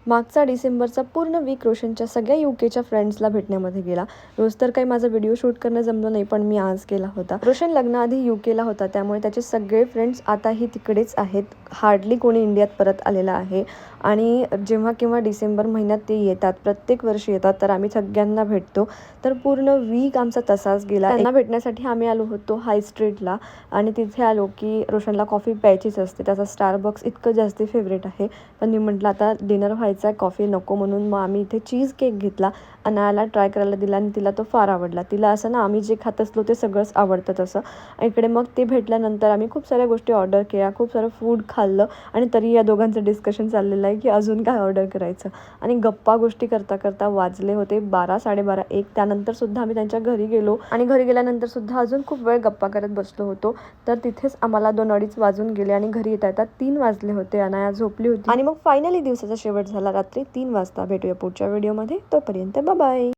मागचा डिसेंबरचा पूर्ण वीक रोशनच्या सगळ्या यूकेच्या फ्रेंड्सला भेटण्यामध्ये गेला. रोज तर काही माझा व्हिडिओ शूट करणं जमलं नाही, पण मी आज केला होता. रोशन लग्नाआधी यूकेला होता, त्यामुळे त्याचे सगळे फ्रेंड्स आताही तिकडेच आहेत. हार्डली कोणी इंडियात परत आलेला आहे. आणि जेव्हा केव्हा डिसेंबर महिन्यात ते येतात, प्रत्येक वर्षी येतात, तर आम्ही सगळ्यांना भेटतो. तर पूर्ण वीक आमचा तसाच गेला. त्यांना भेटण्यासाठी आम्ही आलो होतो हाय स्ट्रीटला आणि तिथे आलो की रोशनला कॉफी प्यायचीच असते. त्याचा स्टारबक्स इतकं जास्त फेवरेट आहे. पण मी म्हटलं आता डिनर व्हायचा आहे, कॉफी नको, म्हणून मग आम्ही इथे चीज केक घेतला. अनायाला ट्राय करायला दिला आणि तिला तो फार आवडला. तिला असं ना आम्ही जे खात असलो ते सगळंच आवडतं तसं. इकडे मग ते भेटल्यानंतर आम्ही खूप साऱ्या गोष्टी ऑर्डर केल्या, खूप सारं फूड खाल्लं आणि तरी या दोघांचं डिस्कशन चाललेलं आहे की अजून काय ऑर्डर करायचं. आणि गप्पा गोष्टी करता करता वाजले होते 12, 12:30, 1. त्यानंतर सुद्धा आम्ही त्यांच्या घरी गेलो आणि घरी गेल्यानंतर सुद्धा अजून खूप वेळ गप्पा करत बसलो होतो. तर तिथेच आम्हाला 2, 2:30 वाजून गेले आणि घरी येता येता 3 वाजले होते. अनाया झोपली होती आणि मग फायनली दिवसाचा शेवट झाला रात्री 3 वाजता. भेटूया पुढच्या व्हिडिओमध्ये. तोपर्यंत बाय बाय.